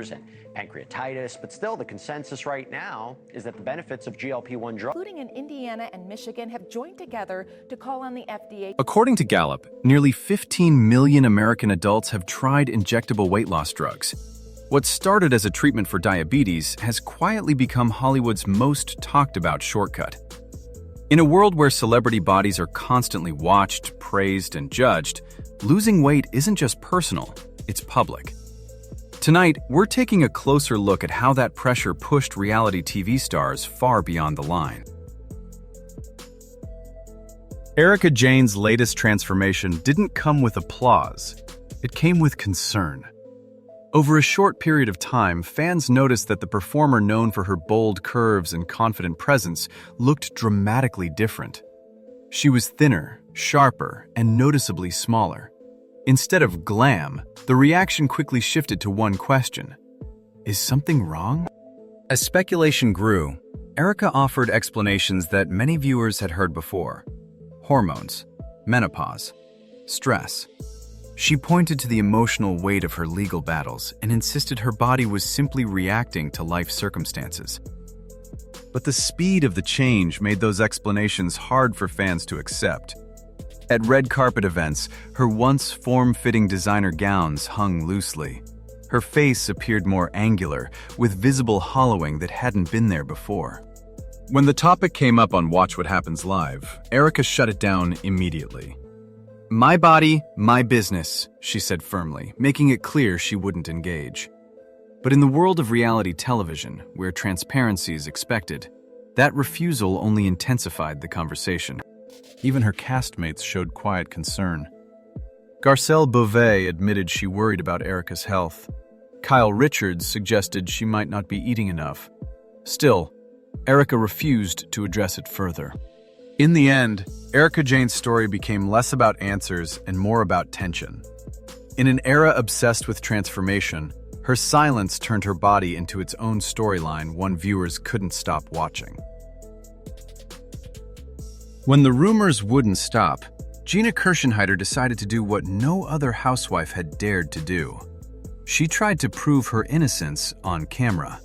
and pancreatitis, but still the consensus right now is that the benefits of GLP-1 drugs, including in Indiana and Michigan, have joined together to call on the FDA. According to Gallup, nearly 15 million American adults have tried injectable weight loss drugs. What started as a treatment for diabetes has quietly become Hollywood's most talked about shortcut. In a world where celebrity bodies are constantly watched, praised, and judged, losing weight isn't just personal, it's public. Tonight, we're taking a closer look at how that pressure pushed reality TV stars far beyond the line. Erika Jayne's latest transformation didn't come with applause. It came with concern. Over a short period of time, fans noticed that the performer known for her bold curves and confident presence looked dramatically different. She was thinner, sharper, and noticeably smaller. Instead of glam, the reaction quickly shifted to one question: is something wrong? As speculation grew, Erika offered explanations that many viewers had heard before: hormones, menopause, stress. She pointed to the emotional weight of her legal battles and insisted her body was simply reacting to life circumstances. But the speed of the change made those explanations hard for fans to accept. At red carpet events, her once form-fitting designer gowns hung loosely. Her face appeared more angular, with visible hollowing that hadn't been there before. When the topic came up on Watch What Happens Live, Erika shut it down immediately. "My body, my business," she said firmly, making it clear she wouldn't engage. But in the world of reality television, where transparency is expected, that refusal only intensified the conversation. Even her castmates showed quiet concern. Garcelle Beauvais admitted she worried about Erika's health. Kyle Richards suggested she might not be eating enough. Still, Erika refused to address it further. In the end, Erika Jayne's story became less about answers and more about tension. In an era obsessed with transformation, her silence turned her body into its own storyline one viewers couldn't stop watching. When the rumors wouldn't stop, Gina Kirschenheiter decided to do what no other housewife had dared to do. She tried to prove her innocence on camera.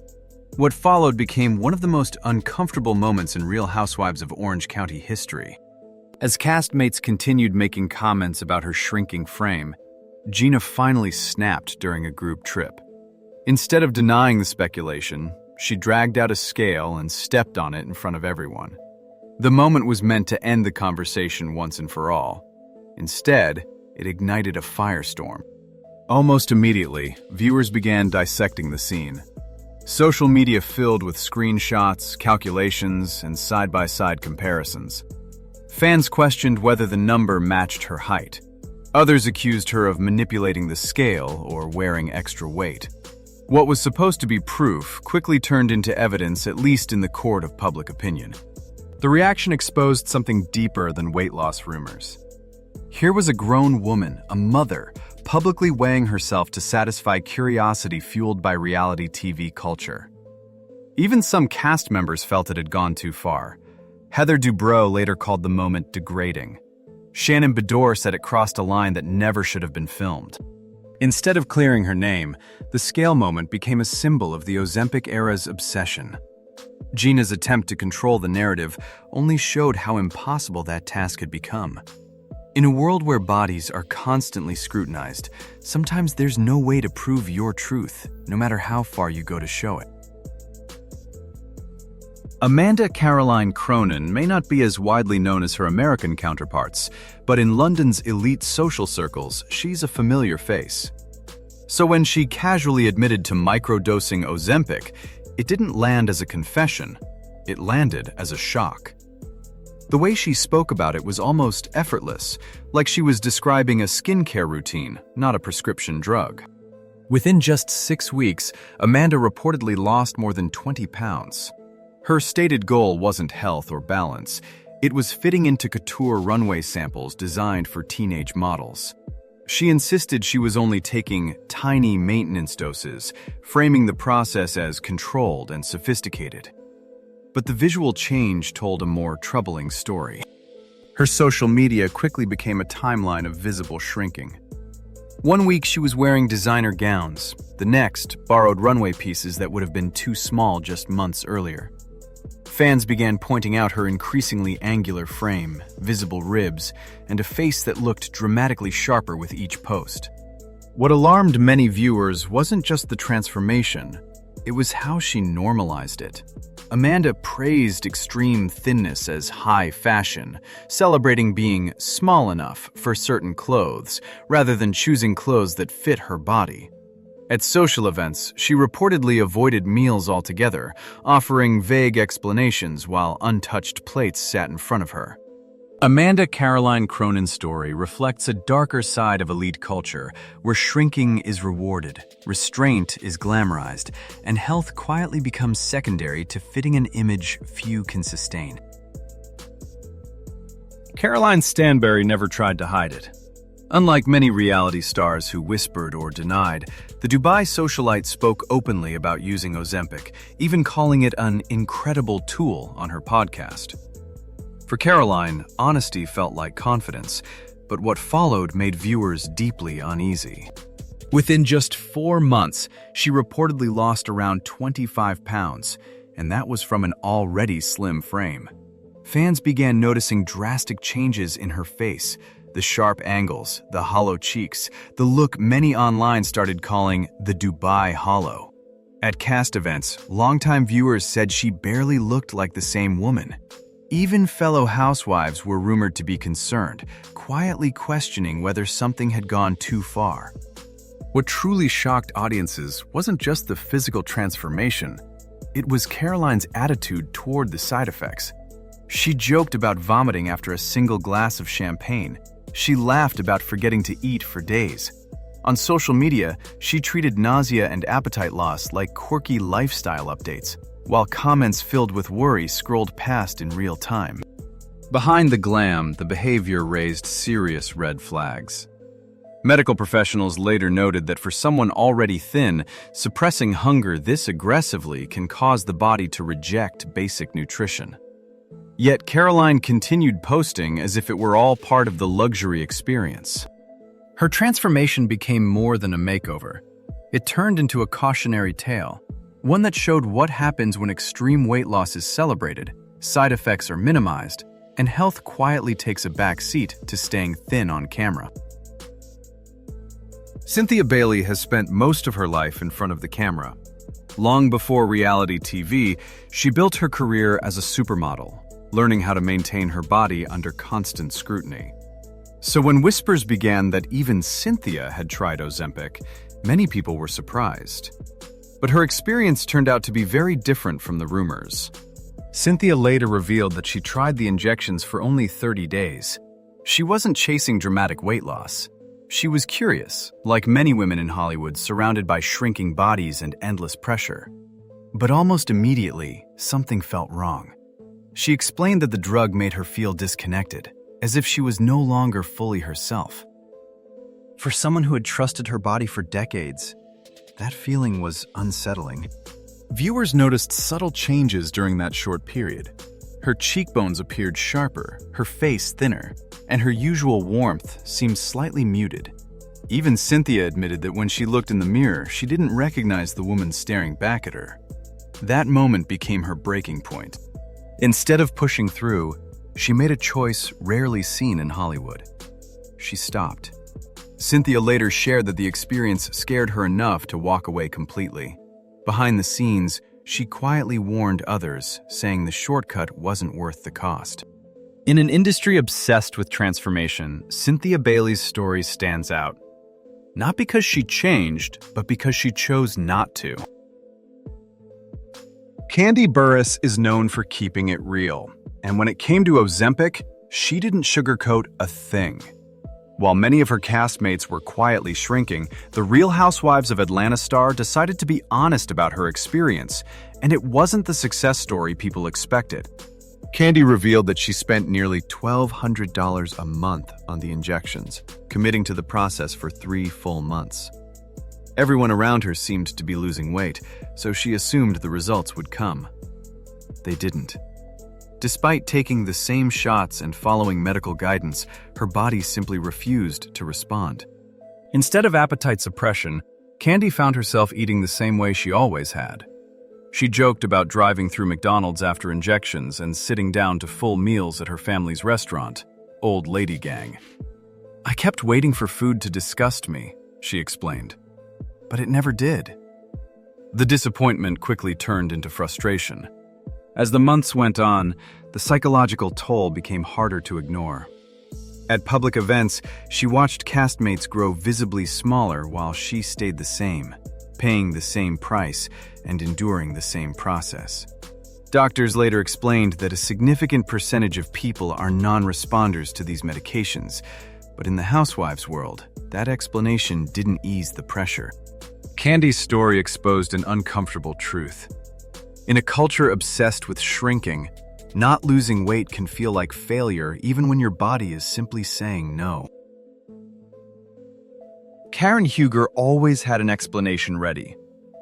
What followed became one of the most uncomfortable moments in Real Housewives of Orange County history. As castmates continued making comments about her shrinking frame, Gina finally snapped during a group trip. Instead of denying the speculation, she dragged out a scale and stepped on it in front of everyone. The moment was meant to end the conversation once and for all. Instead, it ignited a firestorm. Almost immediately, viewers began dissecting the scene. Social media filled with screenshots, calculations, and side-by-side comparisons. Fans questioned whether the number matched her height. Others accused her of manipulating the scale or wearing extra weight. What was supposed to be proof quickly turned into evidence, at least in the court of public opinion. The reaction exposed something deeper than weight loss rumors. Here was a grown woman, a mother, publicly weighing herself to satisfy curiosity fueled by reality TV culture. Even some cast members felt it had gone too far. Heather Dubrow later called the moment degrading. Shannon Beador said it crossed a line that never should have been filmed. Instead of clearing her name, the scale moment became a symbol of the Ozempic era's obsession. Gina's attempt to control the narrative only showed how impossible that task had become. In a world where bodies are constantly scrutinized, sometimes there's no way to prove your truth, no matter how far you go to show it. Amanda Caroline Cronin may not be as widely known as her American counterparts, but in London's elite social circles, she's a familiar face. So when she casually admitted to microdosing Ozempic, it didn't land as a confession, it landed as a shock. The way she spoke about it was almost effortless, like she was describing a skincare routine, not a prescription drug. Within just 6 weeks, Amanda reportedly lost more than 20 pounds. Her stated goal wasn't health or balance, it was fitting into couture runway samples designed for teenage models. She insisted she was only taking tiny maintenance doses, framing the process as controlled and sophisticated. But the visual change told a more troubling story. Her social media quickly became a timeline of visible shrinking. One week she was wearing designer gowns, the next borrowed runway pieces that would have been too small just months earlier. Fans began pointing out her increasingly angular frame, visible ribs, and a face that looked dramatically sharper with each post. What alarmed many viewers wasn't just the transformation, it was how she normalized it. Amanda praised extreme thinness as high fashion, celebrating being small enough for certain clothes, rather than choosing clothes that fit her body. At social events, she reportedly avoided meals altogether, offering vague explanations while untouched plates sat in front of her. Amanda Caroline Cronin's story reflects a darker side of elite culture, where shrinking is rewarded, restraint is glamorized, and health quietly becomes secondary to fitting an image few can sustain. Caroline Stanbury never tried to hide it. Unlike many reality stars who whispered or denied, the Dubai socialite spoke openly about using Ozempic, even calling it an incredible tool on her podcast. For Caroline, honesty felt like confidence, but what followed made viewers deeply uneasy. Within just 4 months, she reportedly lost around 25 pounds, and that was from an already slim frame. Fans began noticing drastic changes in her face, the sharp angles, the hollow cheeks, the look many online started calling the Dubai Hollow. At cast events, longtime viewers said she barely looked like the same woman. Even fellow housewives were rumored to be concerned, quietly questioning whether something had gone too far. What truly shocked audiences wasn't just the physical transformation, it was Caroline's attitude toward the side effects. She joked about vomiting after a single glass of champagne. She laughed about forgetting to eat for days. On social media, she treated nausea and appetite loss like quirky lifestyle updates, while comments filled with worry scrolled past in real time. Behind the glam, the behavior raised serious red flags. Medical professionals later noted that for someone already thin, suppressing hunger this aggressively can cause the body to reject basic nutrition. Yet Caroline continued posting as if it were all part of the luxury experience. Her transformation became more than a makeover. It turned into a cautionary tale, one that showed what happens when extreme weight loss is celebrated, side effects are minimized, and health quietly takes a back seat to staying thin on camera. Cynthia Bailey has spent most of her life in front of the camera. Long before reality TV, she built her career as a supermodel, learning how to maintain her body under constant scrutiny. So when whispers began that even Cynthia had tried Ozempic, many people were surprised. But her experience turned out to be very different from the rumors. Cynthia later revealed that she tried the injections for only 30 days. She wasn't chasing dramatic weight loss. She was curious, like many women in Hollywood surrounded by shrinking bodies and endless pressure. But almost immediately, something felt wrong. She explained that the drug made her feel disconnected, as if she was no longer fully herself. For someone who had trusted her body for decades, that feeling was unsettling. Viewers noticed subtle changes during that short period. Her cheekbones appeared sharper, her face thinner, and her usual warmth seemed slightly muted. Even Cynthia admitted that when she looked in the mirror, she didn't recognize the woman staring back at her. That moment became her breaking point. Instead of pushing through, she made a choice rarely seen in Hollywood. She stopped. Cynthia later shared that the experience scared her enough to walk away completely. Behind the scenes, she quietly warned others, saying the shortcut wasn't worth the cost. In an industry obsessed with transformation, Cynthia Bailey's story stands out. Not because she changed, but because she chose not to. Kandi Burruss is known for keeping it real, and when it came to Ozempic, she didn't sugarcoat a thing. While many of her castmates were quietly shrinking, the Real Housewives of Atlanta star decided to be honest about her experience, and it wasn't the success story people expected. Kandi revealed that she spent nearly $1,200 a month on the injections, committing to the process for 3 full months. Everyone around her seemed to be losing weight, so she assumed the results would come. They didn't. Despite taking the same shots and following medical guidance, her body simply refused to respond. Instead of appetite suppression, Kandi found herself eating the same way she always had. She joked about driving through McDonald's after injections and sitting down to full meals at her family's restaurant, Old Lady Gang. "I kept waiting for food to disgust me," she explained, "but it never did." The disappointment quickly turned into frustration. As the months went on, the psychological toll became harder to ignore. At public events, she watched castmates grow visibly smaller while she stayed the same, paying the same price and enduring the same process. Doctors later explained that a significant percentage of people are non-responders to these medications, but in the housewives' world, that explanation didn't ease the pressure. Kandi's story exposed an uncomfortable truth. In a culture obsessed with shrinking, not losing weight can feel like failure even when your body is simply saying no. Karen Huger always had an explanation ready.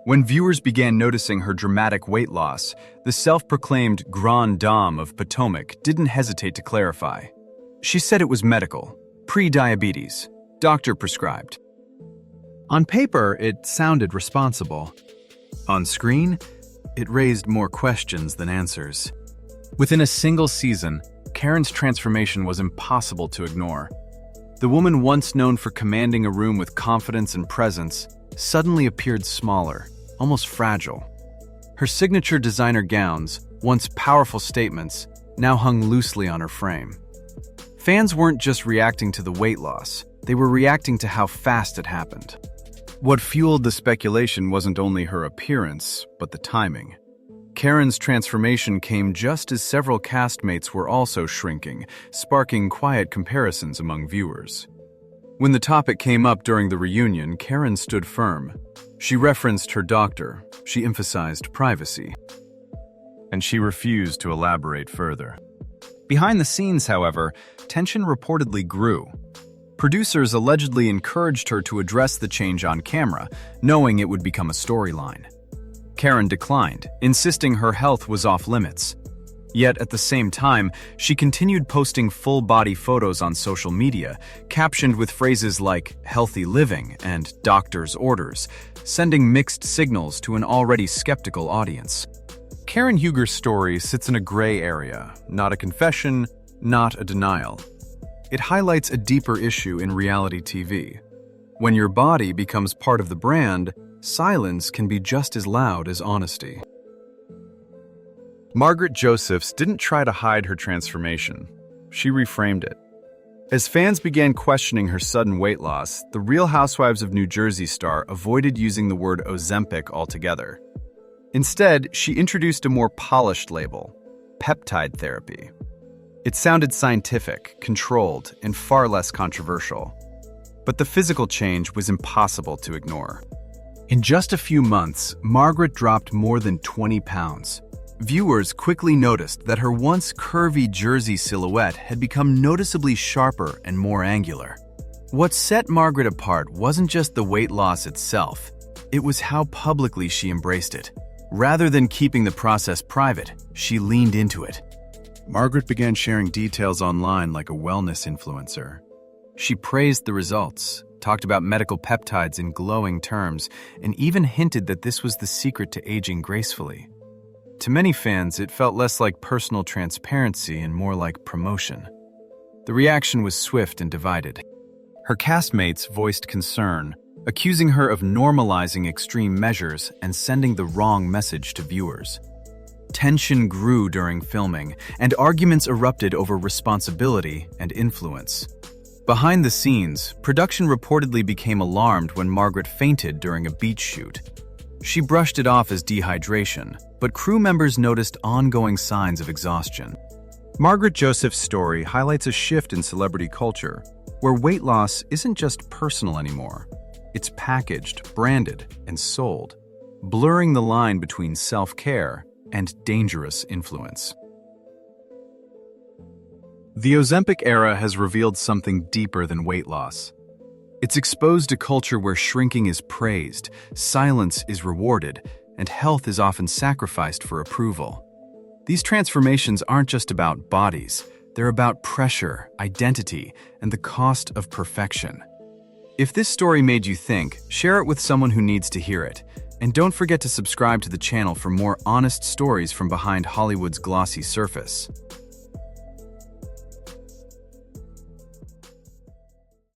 When viewers began noticing her dramatic weight loss, the self-proclaimed Grande Dame of Potomac didn't hesitate to clarify. She said it was medical, pre-diabetes, doctor prescribed. On paper, it sounded responsible. On screen, it raised more questions than answers. Within a single season, Karen's transformation was impossible to ignore. The woman once known for commanding a room with confidence and presence suddenly appeared smaller, almost fragile. Her signature designer gowns, once powerful statements, now hung loosely on her frame. Fans weren't just reacting to the weight loss, they were reacting to how fast it happened. What fueled the speculation wasn't only her appearance, but the timing. Karen's transformation came just as several castmates were also shrinking, sparking quiet comparisons among viewers. When the topic came up during the reunion, Karen stood firm. She referenced her doctor, she emphasized privacy, and she refused to elaborate further. Behind the scenes, however, tension reportedly grew. Producers allegedly encouraged her to address the change on camera, knowing it would become a storyline. Karen declined, insisting her health was off limits. Yet at the same time, she continued posting full-body photos on social media, captioned with phrases like healthy living and doctor's orders, sending mixed signals to an already skeptical audience. Karen Huger's story sits in a gray area, not a confession, not a denial. It highlights a deeper issue in reality TV. When your body becomes part of the brand, silence can be just as loud as honesty. Margaret Josephs didn't try to hide her transformation. She reframed it. As fans began questioning her sudden weight loss, the Real Housewives of New Jersey star avoided using the word Ozempic altogether. Instead, she introduced a more polished label, peptide therapy. It sounded scientific, controlled, and far less controversial. But the physical change was impossible to ignore. In just a few months, Margaret dropped more than 20 pounds. Viewers quickly noticed that her once curvy Jersey silhouette had become noticeably sharper and more angular. What set Margaret apart wasn't just the weight loss itself, it was how publicly she embraced it. Rather than keeping the process private, she leaned into it. Margaret began sharing details online like a wellness influencer. She praised the results, talked about medical peptides in glowing terms, and even hinted that this was the secret to aging gracefully. To many fans, it felt less like personal transparency and more like promotion. The reaction was swift and divided. Her castmates voiced concern, accusing her of normalizing extreme measures and sending the wrong message to viewers. Tension grew during filming, and arguments erupted over responsibility and influence. Behind the scenes, production reportedly became alarmed when Margaret fainted during a beach shoot. She brushed it off as dehydration, but crew members noticed ongoing signs of exhaustion. Margaret Josephs' story highlights a shift in celebrity culture, where weight loss isn't just personal anymore. It's packaged, branded, and sold, blurring the line between self-care and dangerous influence. The Ozempic era has revealed something deeper than weight loss. It's exposed a culture where shrinking is praised, silence is rewarded, and health is often sacrificed for approval. These transformations aren't just about bodies, they're about pressure, identity, and the cost of perfection. If this story made you think, share it with someone who needs to hear it. And don't forget to subscribe to the channel for more honest stories from behind Hollywood's glossy surface.